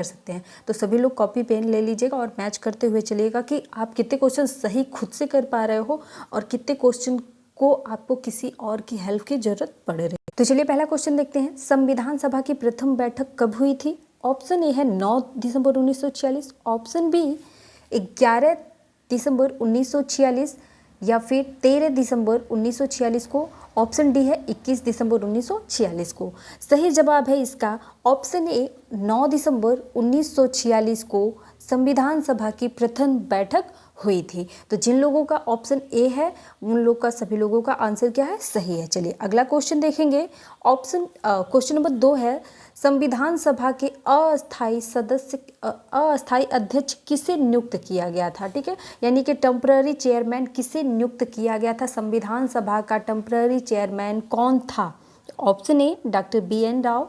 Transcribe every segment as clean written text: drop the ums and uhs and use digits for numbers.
कर सकते हैं। तो सभी लोग कॉपी पेन ले लीजिएगा और मैच करते हुए चलिएगा कि आप कितने क्वेश्चन सही खुद से कर पा रहे हो और कितने क्वेश्चन को आपको किसी और की हेल्प की जरूरत पड़ रही है। तो चलिए पहला क्वेश्चन देखते हैं। संविधान सभा की प्रथम बैठक कब हुई थी? ऑप्शन ए है 9 दिसंबर 1946, ऑप्शन बी 11 दिसंबर 1946 या फिर 13 दिसंबर 1946 को, ऑप्शन डी है 21 दिसंबर 1946 को। सही जवाब है इसका ऑप्शन ए 9 दिसंबर 1946 को संविधान सभा की प्रथम बैठक हुई थी। तो जिन लोगों का ऑप्शन ए है उन लोग का सभी लोगों का आंसर क्या है? सही है। चलिए अगला क्वेश्चन देखेंगे। क्वेश्चन नंबर 2 है, संविधान सभा के अस्थायी अध्यक्ष किसे नियुक्त किया गया था? ठीक है, यानी कि टेम्पररी चेयरमैन किसे नियुक्त किया गया था? संविधान सभा का टेम्पररी चेयरमैन कौन था? Option A doctor BN Rao,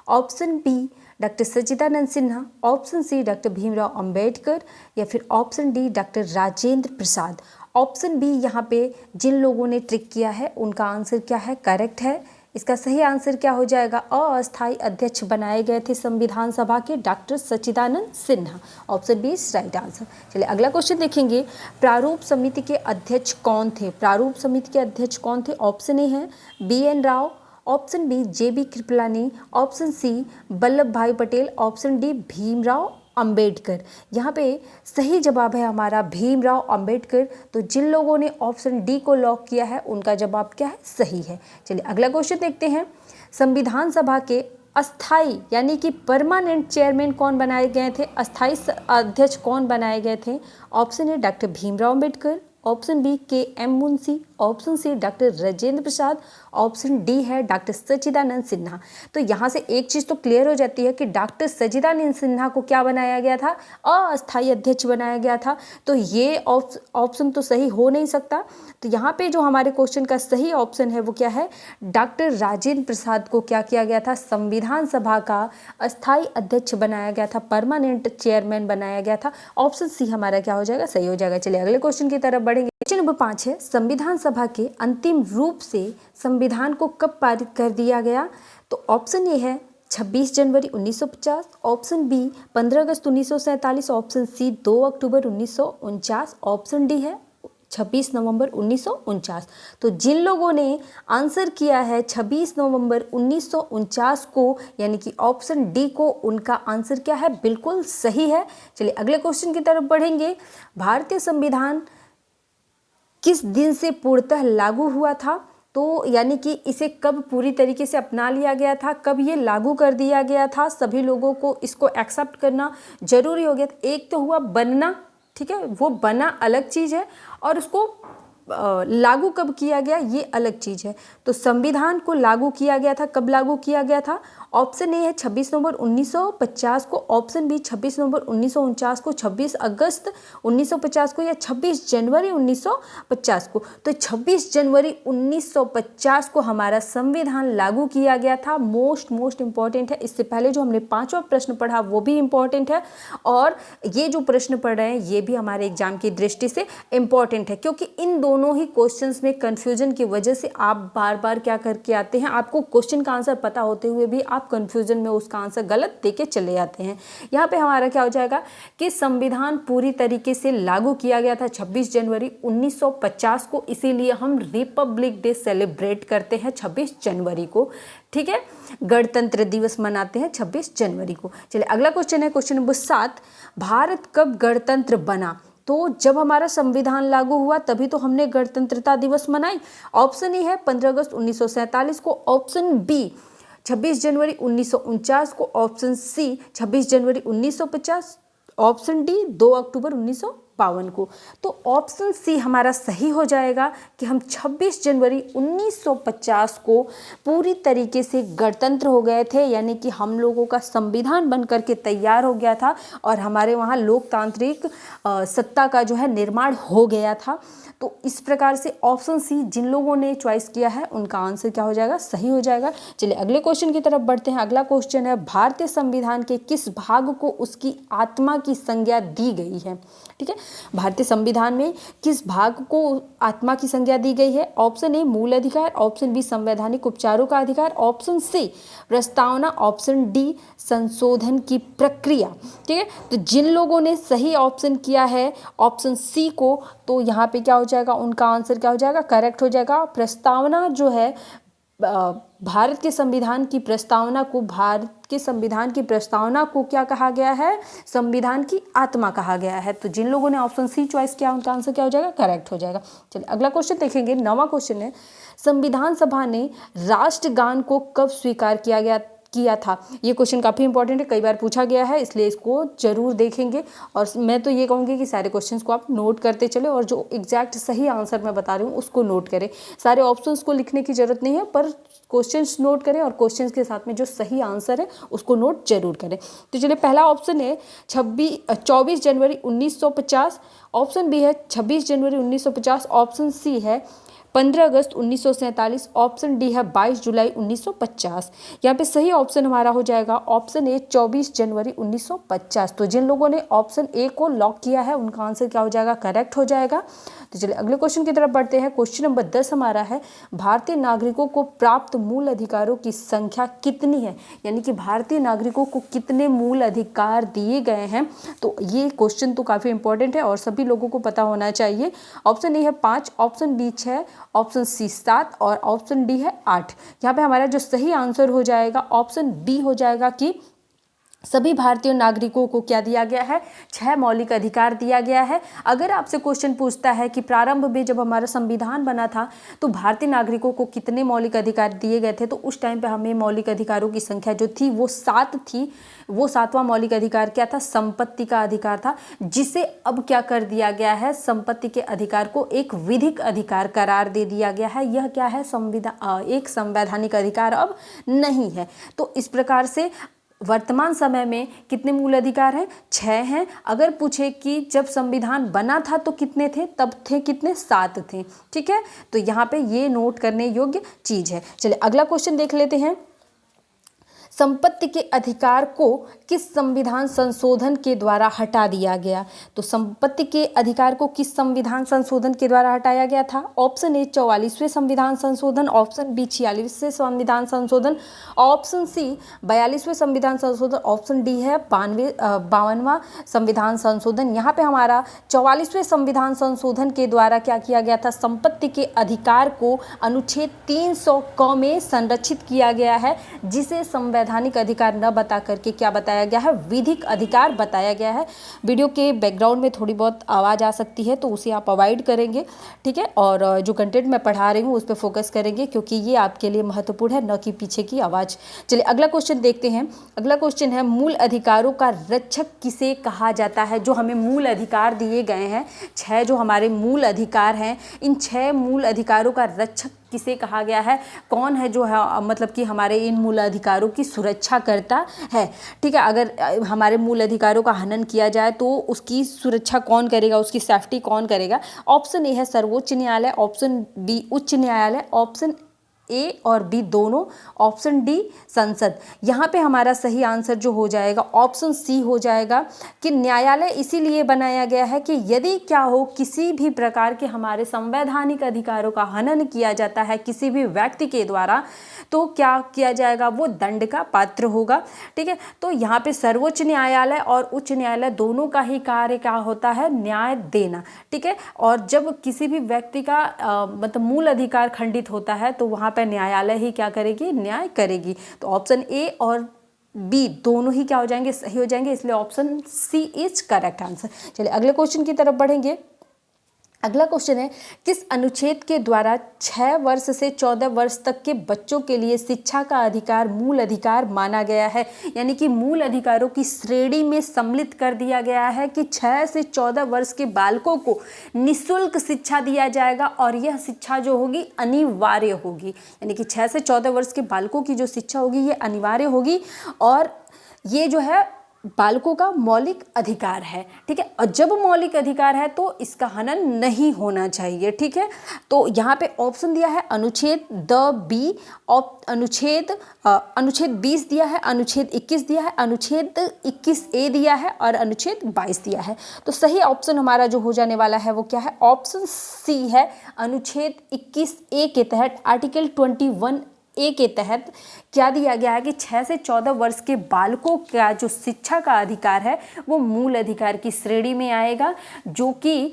option B doctor Sachchidanand Sinha, option C doctor Bhimrao Ambedkar या फिर option D doctor Rajendra Prasad. Option B यहाँ पे जिन लोगों ने ट्रिक किया है उनका आंसर क्या है? करेक्ट है। इसका सही आंसर क्या हो जाएगा? अस्थायी अध्यक्ष बनाए गए थे संविधान सभा के doctor Sachchidanand Sinha. Option B is right answer. चलिए अगला क्वेश्चन देखेंगे। प्रारूप समिति के अध्यक्ष कौन थे? प्रारूप समिति के अध्यक्ष कौन थे? ऑप्शन ए है BN Rao, option B JB Kripalani, option C Vallabh Bhai Patel, option D Bhimrao Ambedkar. यहाँ पे सही जवाब है हमारा भीमराव अंबेडकर। तो जिन लोगों ने ऑप्शन डी को लॉक किया है उनका जवाब क्या है? सही है। चलिए अगला क्वेश्चन देखते हैं। संविधान सभा के अस्थाई यानी कि परमानेंट चेयरमैन कौन बनाए गए थे? अस्थाई अध्यक्ष कौन बनाए गए थे? Option A doctor Bhimrao Ambedkar, option B KM Munshi, option C doctor Rajendra Prasad, option D है डॉक्टर सच्चिदानंद सिन्हा। तो यहाँ से एक चीज़ तो क्लियर हो जाती है कि डॉक्टर सच्चिदानंद सिन्हा को क्या बनाया गया था? अस्थायी अध्यक्ष बनाया गया था। तो ये ऑप्शन तो सही हो नहीं सकता। तो यहाँ पे जो हमारे क्वेश्चन का सही ऑप्शन है वो क्या है? डॉक्टर राजेंद्र प्रसाद को क्या किया गया था? संविधान सभा का अस्थायी अध्यक्ष बनाया गया था, परमानेंट चेयरमैन बनाया गया था। ऑप्शन सी हमारा क्या हो जाएगा? सही हो जाएगा। चलिए अगले क्वेश्चन की तरफ बढ़ेंगे। क्वेश्चन नंबर 5 है, संविधान सभा के अंतिम रूप से संविधान को कब पारित कर दिया गया? तो ऑप्शन ए है 26 जनवरी 1950, ऑप्शन बी 15 अगस्त 1947, ऑप्शन सी 2 अक्टूबर 1949, ऑप्शन डी है 26 नवंबर 1949। तो जिन लोगों ने आंसर किया है 26 नवंबर 1949 को, यानी कि ऑप्शन डी को, उनका आंसर क्या है? बिल्कुल सही है। चलिए अगले क्वेश्चन की तरफ बढ़ेंगे। भारतीय संविधान किस दिन से पूर्णतः लागू हुआ था? तो यानी कि इसे कब पूरी तरीके से अपना लिया गया था, कब ये लागू कर दिया गया था, सभी लोगों को इसको एक्सेप्ट करना जरूरी हो गया था। एक तो हुआ बनना, ठीक है, वो बना अलग चीज़ है, और उसको लागू कब किया गया ये अलग चीज़ है। तो संविधान को लागू किया गया था, कब लागू किया गया था? ऑप्शन ए है 26 नवंबर 1950 को, ऑप्शन बी 26 नवंबर 1949 को, 26 अगस्त 1950 को, या 26 जनवरी 1950 को। तो 26 जनवरी 1950 को हमारा संविधान लागू किया गया था। मोस्ट इंपॉर्टेंट है। इससे पहले जो हमने 5वां प्रश्न पढ़ा वो भी इंपॉर्टेंट है, और ये जो प्रश्न पढ़ रहे हैं ये भी हमारे एग्जाम की दृष्टि से इंपॉर्टेंट है, क्योंकि इन दोनों ही क्वेश्चंस में कंफ्यूजन की वजह से आप बार बार क्या करके आते हैं, आपको क्वेश्चन का आंसर पता होते हुए भी आप कंफ्यूजन में उसका आंसर गलत देके चले जाते हैं। यहाँ पे हमारा क्या हो जाएगा कि संविधान पूरी तरीके से लागू किया गया था 26 जनवरी 1950 को, इसीलिए हम रिपब्लिक डे सेलिब्रेट करते हैं 26 जनवरी को। ठीक है, गणतंत्र दिवस मनाते हैं 26 जनवरी को। चलिए अगला क्वेश्चन है क्वेश्चन नंबर 7, भारत कब गणतंत्र बना? तो जब हमारा संविधान लागू हुआ तभी तो हमने गणतंत्रता दिवस मनाई। ऑप्शन ए है 15 अगस्त 1947 को, ऑप्शन बी 26 जनवरी 1949 को, ऑप्शन सी 26 जनवरी 1950, ऑप्शन डी 2 अक्टूबर 1952 को। तो ऑप्शन सी हमारा सही हो जाएगा कि हम 26 जनवरी 1950 को पूरी तरीके से गणतंत्र हो गए थे, यानी कि हम लोगों का संविधान बन करके तैयार हो गया था और हमारे वहाँ लोकतांत्रिक सत्ता का जो है निर्माण हो गया था। तो इस प्रकार से ऑप्शन सी जिन लोगों ने चॉइस किया है उनका आंसर क्या हो जाएगा? सही हो जाएगा। चलिए अगले क्वेश्चन की तरफ बढ़ते हैं। अगला क्वेश्चन है, भारतीय संविधान के किस भाग को उसकी आत्मा की संज्ञा दी गई है? ठीक है, भारतीय संविधान में किस भाग को आत्मा की संज्ञा दी गई है? ऑप्शन ए मूल अधिकार, ऑप्शन बी संवैधानिक उपचारों का अधिकार, ऑप्शन सी प्रस्तावना, ऑप्शन डी संशोधन की प्रक्रिया। ठीक है, तो जिन लोगों ने सही ऑप्शन किया है ऑप्शन सी को, तो यहाँ पे क्या हो जाएगा, उनका आंसर क्या हो जाएगा, करेक्ट हो जाएगा। प्रस्तावना जो है भारत के संविधान की प्रस्तावना को, भारत के संविधान की प्रस्तावना को क्या कहा गया है, संविधान की आत्मा कहा गया है। तो जिन लोगों ने ऑप्शन सी चॉइस किया उनका आंसर क्या हो जाएगा, करेक्ट हो जाएगा। चलिए अगला क्वेश्चन देखेंगे। 9वां क्वेश्चन है, संविधान सभा ने राष्ट्रगान को कब स्वीकार किया था? ये क्वेश्चन काफ़ी इंपॉर्टेंट है, कई बार पूछा गया है, इसलिए इसको जरूर देखेंगे। और मैं तो ये कहूँगी कि सारे क्वेश्चंस को आप नोट करते चले और जो एग्जैक्ट सही आंसर मैं बता रही हूँ उसको नोट करें। सारे ऑप्शंस को लिखने की जरूरत नहीं है, पर क्वेश्चंस नोट करें और क्वेश्चंस के साथ में जो सही आंसर है उसको नोट जरूर करें। तो चलिए पहला ऑप्शन है 24 जनवरी 1950, ऑप्शन बी है 26 जनवरी 1950, ऑप्शन सी है 15 अगस्त 1947, ऑप्शन डी है 22 जुलाई 1950। यहाँ पे सही ऑप्शन हमारा हो जाएगा ऑप्शन ए 24 जनवरी 1950। तो जिन लोगों ने ऑप्शन ए को लॉक किया है उनका आंसर क्या हो जाएगा, करेक्ट हो जाएगा। तो चलिए अगले क्वेश्चन की तरफ बढ़ते हैं। क्वेश्चन नंबर 10 हमारा है, भारतीय नागरिकों को प्राप्त मूल अधिकारों की संख्या कितनी है? यानी कि भारतीय नागरिकों को कितने मूल अधिकार दिए गए हैं? तो ये क्वेश्चन तो काफ़ी इंपॉर्टेंट है और सभी लोगों को पता होना चाहिए। ऑप्शन ए है 5, ऑप्शन बी 6, ऑप्शन सी 7 और ऑप्शन डी है 8। यहाँ पे हमारा जो सही आंसर हो जाएगा ऑप्शन बी हो जाएगा कि सभी भारतीय नागरिकों को क्या दिया गया है, 6 मौलिक अधिकार दिया गया है। अगर आपसे क्वेश्चन पूछता है कि प्रारंभ में जब हमारा संविधान बना था तो भारतीय नागरिकों को कितने मौलिक अधिकार दिए गए थे, तो उस टाइम पे हमें मौलिक अधिकारों की संख्या जो थी वो 7 थी। वो 7वां मौलिक अधिकार क्या था, संपत्ति का अधिकार था, जिसे अब क्या कर दिया गया है, संपत्ति के अधिकार को एक विधिक अधिकार करार दे दिया गया है। यह क्या है, एक संवैधानिक अधिकार अब नहीं है। तो इस प्रकार से वर्तमान समय में कितने मूल अधिकार हैं, 6 हैं। अगर पूछे कि जब संविधान बना था तो कितने थे, तब थे कितने, 7 थे। ठीक है, तो यहाँ पे ये नोट करने योग्य चीज है। चलिए अगला क्वेश्चन देख लेते हैं। संपत्ति के अधिकार को किस संविधान संशोधन के द्वारा हटा दिया गया? तो संपत्ति के अधिकार को किस संविधान संशोधन के द्वारा हटाया गया था? ऑप्शन ए 44वें संविधान संशोधन, ऑप्शन बी 46वें संविधान संशोधन, ऑप्शन सी 42वें संविधान संशोधन, ऑप्शन डी है 52वां संविधान संशोधन। यहाँ पे हमारा 44वें संविधान संशोधन के द्वारा क्या किया गया था, संपत्ति के अधिकार को अनुच्छेद 300 क में संरक्षित किया गया है, जिसे संवैधानिक अधिकार न बता करके क्या बताया गया है, विधिक अधिकार बताया गया है। वीडियो के बैकग्राउंड में थोड़ी बहुत आवाज़ आ सकती है तो उसे आप अवॉइड करेंगे, ठीक है। और जो कंटेंट मैं पढ़ा रही हूँ उस पर फोकस करेंगे क्योंकि ये आपके लिए महत्वपूर्ण है, न कि पीछे की आवाज़। चलिए अगला क्वेश्चन देखते हैं। अगला क्वेश्चन है, मूल अधिकारों का रक्षक किसे कहा जाता है? जो हमें मूल अधिकार दिए गए हैं, 6 जो हमारे मूल अधिकार हैं, इन 6 मूल अधिकारों का रक्षक किसे कहा गया है? कौन है जो है मतलब कि हमारे इन मूल अधिकारों की सुरक्षा करता है? ठीक है, अगर हमारे मूल अधिकारों का हनन किया जाए तो उसकी सुरक्षा कौन करेगा, उसकी सेफ्टी कौन करेगा? ऑप्शन ए है सर्वोच्च न्यायालय, ऑप्शन बी उच्च न्यायालय, ऑप्शन ए और बी दोनों, ऑप्शन डी संसद। यहाँ पे हमारा सही आंसर जो हो जाएगा ऑप्शन सी हो जाएगा कि न्यायालय इसीलिए बनाया गया है कि यदि क्या हो, किसी भी प्रकार के हमारे संवैधानिक अधिकारों का हनन किया जाता है किसी भी व्यक्ति के द्वारा, तो क्या किया जाएगा, वो दंड का पात्र होगा। ठीक है, तो यहाँ पे सर्वोच्च न्यायालय और उच्च न्यायालय दोनों का ही कार्य क्या होता है, न्याय देना। ठीक है, और जब किसी भी व्यक्ति का मतलब मूल अधिकार खंडित होता है तो वहाँ पे न्यायालय ही क्या करेगी, न्याय करेगी। तो ऑप्शन ए और बी दोनों ही क्या हो जाएंगे, सही हो जाएंगे, इसलिए option C is correct answer. चलिए अगले क्वेश्चन की तरफ बढ़ेंगे। अगला क्वेश्चन है, किस अनुच्छेद के द्वारा 6 वर्ष से 14 वर्ष तक के बच्चों के लिए शिक्षा का अधिकार मूल अधिकार माना गया है? यानी कि मूल अधिकारों की श्रेणी में सम्मिलित कर दिया गया है कि 6 से 14 वर्ष के बालकों को निःशुल्क शिक्षा दिया जाएगा और यह शिक्षा जो होगी अनिवार्य होगी। यानी कि 6 से 14 वर्ष के बालकों की जो शिक्षा होगी ये अनिवार्य होगी और ये जो है बालकों का मौलिक अधिकार है। ठीक है, और जब मौलिक अधिकार है तो इसका हनन नहीं होना चाहिए। ठीक है, तो यहाँ पे ऑप्शन दिया है अनुच्छेद द बी, अनुच्छेद 20 दिया है, अनुच्छेद 21 दिया है, अनुच्छेद 21A दिया है और अनुच्छेद 22 दिया है। तो सही ऑप्शन हमारा जो हो जाने वाला है वो क्या है, ऑप्शन सी है। अनुच्छेद 21A के तहत आर्टिकल 21A के तहत क्या दिया गया है कि 6 से 14 वर्ष के बालकों का जो शिक्षा का अधिकार है वो मूल अधिकार की श्रेणी में आएगा, जो कि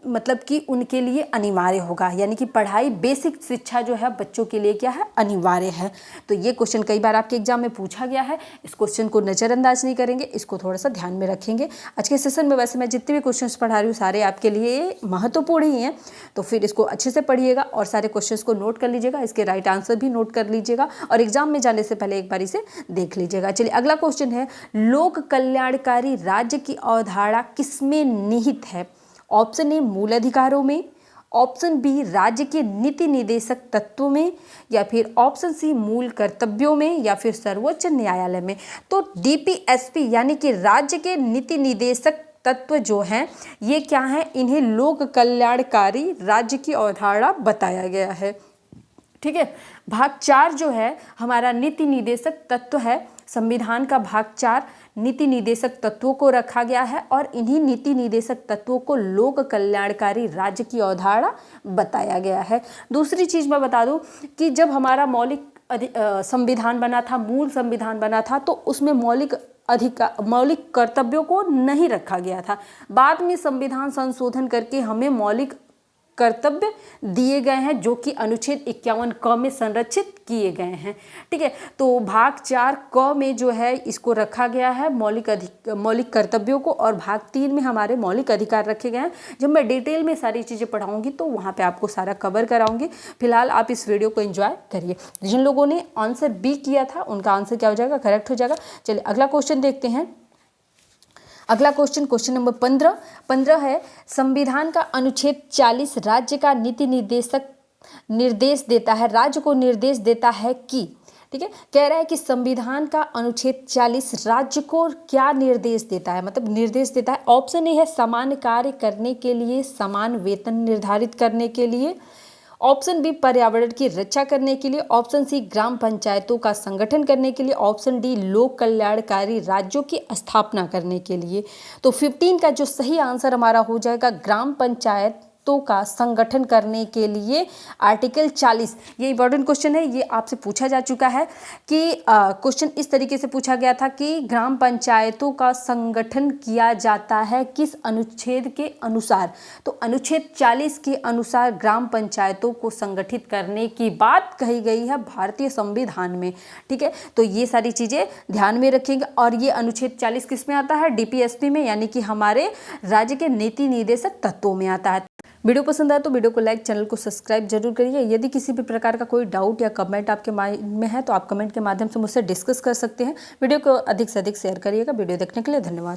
मतलब कि उनके लिए अनिवार्य होगा। यानी कि पढ़ाई, बेसिक शिक्षा जो है बच्चों के लिए क्या है, अनिवार्य है। तो ये क्वेश्चन कई बार आपके एग्जाम में पूछा गया है, इस क्वेश्चन को नज़रअंदाज नहीं करेंगे, इसको थोड़ा सा ध्यान में रखेंगे। आज के सेशन में वैसे मैं जितने भी क्वेश्चंस पढ़ा रही हूँ सारे आपके लिए महत्वपूर्ण ही हैं, तो फिर इसको अच्छे से पढ़िएगा और सारे क्वेश्चंस को नोट कर लीजिएगा, इसके राइट आंसर भी नोट कर लीजिएगा और एग्जाम में जाने से पहले एक बार इसे देख लीजिएगा। चलिए अगला क्वेश्चन है, लोक कल्याणकारी राज्य की अवधारणा किसमें निहित है? ऑप्शन ए मूल अधिकारों में, ऑप्शन बी राज्य के नीति निदेशक तत्वों में, या फिर ऑप्शन सी मूल कर्तव्यों में, या फिर सर्वोच्च न्यायालय में। तो डीपीएसपी यानी कि राज्य के नीति निदेशक तत्व जो हैं ये क्या हैं, इन्हें लोक कल्याणकारी राज्य की अवधारणा बताया गया है। ठीक है, भाग 4 जो है हमारा नीति निदेशक तत्व है। संविधान का भाग 4 नीति निदेशक तत्वों को रखा गया है और इन्हीं नीति निदेशक तत्वों को लोक कल्याणकारी राज्य की अवधारणा बताया गया है। दूसरी चीज़ मैं बता दूं कि जब हमारा मौलिक संविधान बना था, मूल संविधान बना था, तो उसमें मौलिक कर्तव्यों को नहीं रखा गया था। बाद में संविधान संशोधन करके हमें मौलिक कर्तव्य दिए गए हैं जो कि अनुच्छेद 51 क में संरक्षित किए गए हैं। ठीक है, तो भाग 4 क में जो है इसको रखा गया है मौलिक कर्तव्यों को, और भाग 3 में हमारे मौलिक अधिकार रखे गए हैं। जब मैं डिटेल में सारी चीज़ें पढ़ाऊंगी तो वहाँ पे आपको सारा कवर कराऊंगी। फिलहाल आप इस वीडियो को एंजॉय करिए। जिन लोगों ने आंसर बी किया था उनका आंसर क्या हो जाएगा, करेक्ट हो जाएगा। चलिए अगला क्वेश्चन देखते हैं। अगला क्वेश्चन नंबर 15 है, संविधान का अनुच्छेद 40 राज्य का नीति निर्देश देता है, राज्य को निर्देश देता है कि, ठीक है, कह रहा है कि संविधान का अनुच्छेद 40 राज्य को क्या निर्देश देता है, मतलब निर्देश देता है। ऑप्शन ए है समान कार्य करने के लिए समान वेतन निर्धारित करने के लिए, ऑप्शन बी पर्यावरण की रक्षा करने के लिए, ऑप्शन सी ग्राम पंचायतों का संगठन करने के लिए, ऑप्शन डी लोक कल्याणकारी राज्यों की स्थापना करने के लिए। तो 15 का जो सही आंसर हमारा हो जाएगा ग्राम पंचायतों का संगठन करने के लिए आर्टिकल 40। ये इंपॉर्टेंट क्वेश्चन है, ये आपसे पूछा जा चुका है कि क्वेश्चन इस तरीके से पूछा गया था कि ग्राम पंचायतों का संगठन किया जाता है किस अनुच्छेद के अनुसार। तो अनुच्छेद 40 के अनुसार ग्राम पंचायतों को संगठित करने की बात कही गई है भारतीय संविधान में। ठीक है, तो ये सारी चीज़ें ध्यान में रखेंगे। और ये अनुच्छेद 40 किस में आता है, डीपीएसपी में, यानी कि हमारे राज्य के नीति निर्देशक तत्वों में आता है। वीडियो पसंद आए तो वीडियो को लाइक, चैनल को सब्सक्राइब जरूर करिए। यदि किसी भी प्रकार का कोई डाउट या कमेंट आपके माइंड में है तो आप कमेंट के माध्यम से मुझसे डिस्कस कर सकते हैं। वीडियो को अधिक से अधिक शेयर करिएगा। वीडियो देखने के लिए धन्यवाद।